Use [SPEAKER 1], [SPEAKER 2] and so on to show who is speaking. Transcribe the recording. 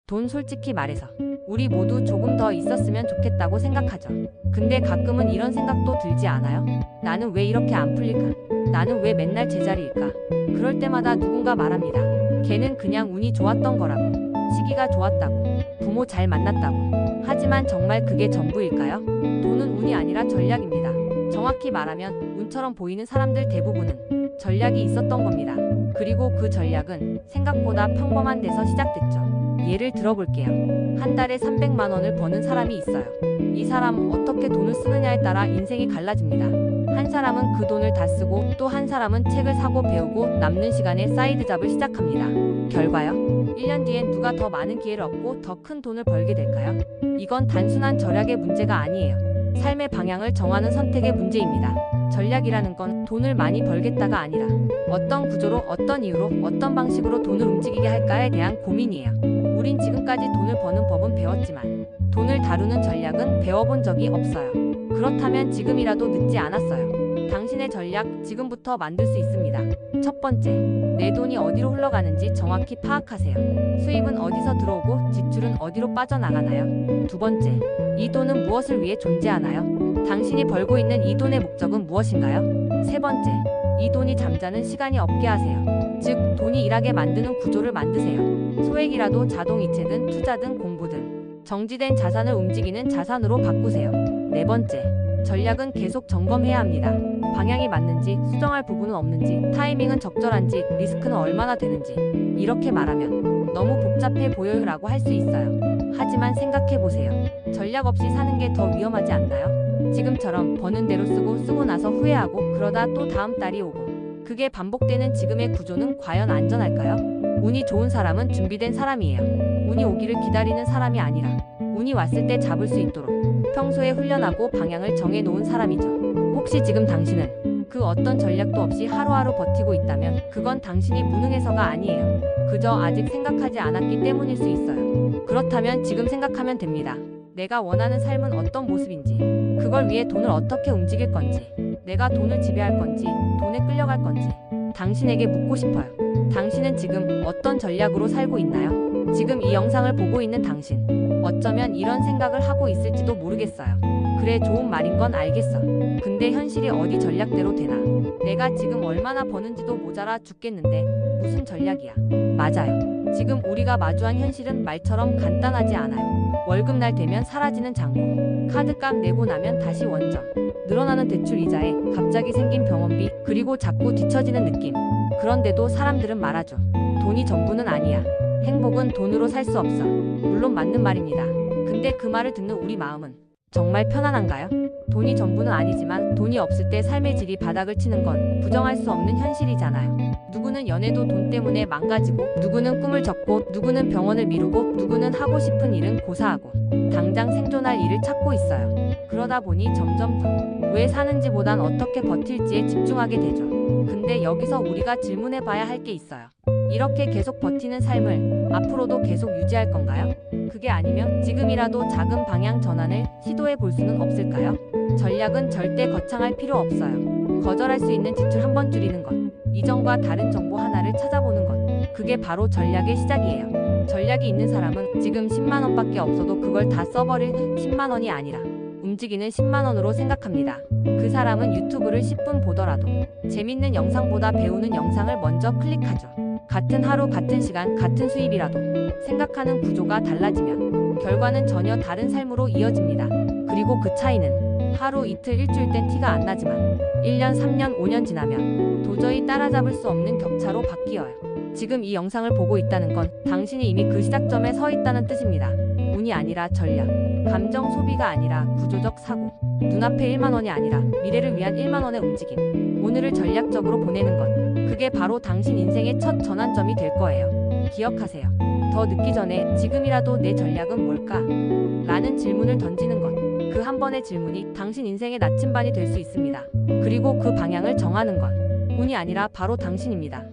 [SPEAKER 1] 돈 솔직히 말해서 우리 모두 조금 더 있었으면 좋겠다고 생각하죠. 근데 가끔은 이런 생각도 들지 않아요? 나는 왜 이렇게 안 풀릴까? 나는 왜 맨날 제자리일까? 그럴 때마다 누군가 말합니다. 걔는 그냥 운이 좋았던 거라고. 시기가 좋았다고. 부모 잘 만났다고. 하지만 정말 그게 전부일까요? 돈은 운이 아니라 전략입니다. 정확히 말하면 운처럼 보이는 사람들 대부분은 전략이 있었던 겁니다. 그리고 그 전략은 생각보다 평범한 데서 시작됐죠. 예를 들어볼게요. 한 달에 300만 원을 버는 사람이 있어요. 이 사람은 어떻게 돈을 쓰느냐에 따라 인생이 갈라집니다. 한 사람은 그 돈을 다 쓰고 또 한 사람은 책을 사고 배우고 남는 시간에 사이드 잡을 시작합니다. 결과요? 1년 뒤엔 누가 더 많은 기회를 얻고 더 큰 돈을 벌게 될까요? 이건 단순한 전략의 문제가 아니에요. 삶의 방향을 정하는 선택의 문제입니다. 전략이라는 건 돈을 많이 벌겠다가 아니라 어떤 구조로, 어떤 이유로, 어떤 방식으로 돈을 움직이게 할까에 대한 고민이에요. 우린 지금까지 돈을 버는 법은 배웠지만 돈을 다루는 전략은 배워본 적이 없어요. 그렇다면 지금이라도 늦지 않았어요. 당신의 전략 지금부터 만들 수 있습니다. 첫 번째, 내 돈이 어디로 흘러가는지 정확히 파악하세요. 수입은 어디서 들어오고 지출은 어디로 빠져나가나요? 두 번째, 이 돈은 무엇을 위해 존재하나요? 당신이 벌고 있는 이 돈의 목적은 무엇인가요? 세 번째, 이 돈이 잠자는 시간이 없게 하세요. 즉, 돈이 일하게 만드는 구조를 만드세요. 소액이라도 자동이체든 투자든 공부든 정지된 자산을 움직이는 자산으로 바꾸세요. 네 번째, 전략은 계속 점검해야 합니다. 방향이 맞는지, 수정할 부분은 없는지, 타이밍은 적절한지, 리스크는 얼마나 되는지. 이렇게 말하면 너무 복잡해 보여요라고 할 수 있어요. 하지만 생각해보세요. 전략 없이 사는 게 더 위험하지 않나요? 지금처럼 버는 대로 쓰고 나서 후회하고 그러다 또 다음 달이 오고 그게 반복되는 지금의 구조는 과연 안전할까요? 운이 좋은 사람은 준비된 사람이에요. 운이 오기를 기다리는 사람이 아니라 운이 왔을 때 잡을 수 있도록 평소에 훈련하고 방향을 정해놓은 사람이죠. 혹시 지금 당신은 그 어떤 전략도 없이 하루하루 버티고 있다면 그건 당신이 무능해서가 아니에요. 그저 아직 생각하지 않았기 때문일 수 있어요. 그렇다면 지금 생각하면 됩니다. 내가 원하는 삶은 어떤 모습인지, 그걸 위해 돈을 어떻게 움직일 건지, 내가 돈을 지배할 건지, 돈에 끌려갈 건지 당신에게 묻고 싶어요. 당신은 지금 어떤 전략으로 살고 있나요? 지금 이 영상을 보고 있는 당신, 어쩌면 이런 생각을 하고 있을지도 모르겠어요. 그래, 좋은 말인 건 알겠어. 근데 현실이 어디 전략대로 되나? 내가 지금 얼마나 버는지도 모자라 죽겠는데 무슨 전략이야? 맞아요. 지금 우리가 마주한 현실은 말처럼 간단하지 않아요. 월급날 되면 사라지는 잔고, 카드값 내고 나면 다시 원정, 늘어나는 대출 이자에 갑자기 생긴 병원비, 그리고 자꾸 뒤처지는 느낌. 그런데도 사람들은 말하죠. 돈이 전부는 아니야. 행복은 돈으로 살 수 없어. 물론 맞는 말입니다. 근데 그 말을 듣는 우리 마음은 정말 편안한가요? 돈이 전부는 아니지만 돈이 없을 때 삶의 질이 바닥을 치는 건 부정할 수 없는 현실이잖아요. 누구는 연애도 돈 때문에 망가지고, 누구는 꿈을 접고, 누구는 병원을 미루고, 누구는 하고 싶은 일은 고사하고 당장 생존할 일을 찾고 있어요. 그러다 보니 점점 더 왜 사는지보단 어떻게 버틸지에 집중하게 되죠. 근데 여기서 우리가 질문해 봐야 할 게 있어요. 이렇게 계속 버티는 삶을 앞으로도 계속 유지할 건가요? 그게 아니면 지금이라도 작은 방향 전환을 시도해 볼 수는 없을까요? 전략은 절대 거창할 필요 없어요. 거절할 수 있는 지출 한 번 줄이는 것, 이전과 다른 정보 하나를 찾아보는 것, 그게 바로 전략의 시작이에요. 전략이 있는 사람은 지금 10만 원밖에 없어도 그걸 다 써버릴 10만 원이 아니라 움직이는 10만 원으로 생각합니다. 그 사람은 유튜브를 10분 보더라도 재밌는 영상보다 배우는 영상을 먼저 클릭하죠. 같은 하루, 같은 시간, 같은 수입이라도 생각하는 구조가 달라지면 결과는 전혀 다른 삶으로 이어집니다. 그리고 그 차이는 하루, 이틀, 일주일 땐 티가 안 나지만 1년, 3년, 5년 지나면 도저히 따라잡을 수 없는 격차로 바뀌어요. 지금 이 영상을 보고 있다는 건 당신이 이미 그 시작점에 서 있다는 뜻입니다. 운이 아니라 전략, 감정 소비가 아니라 구조적 사고, 눈앞에 1만 원이 아니라 미래를 위한 1만 원의 움직임, 오늘을 전략적으로 보내는 것, 그게 바로 당신 인생의 첫 전환점이 될 거예요. 기억하세요. 더 늦기 전에 지금이라도 내 전략은 뭘까? 라는 질문을 던지는 것, 그 한 번의 질문이 당신 인생의 나침반이 될 수 있습니다. 그리고 그 방향을 정하는 건 운이 아니라 바로 당신입니다.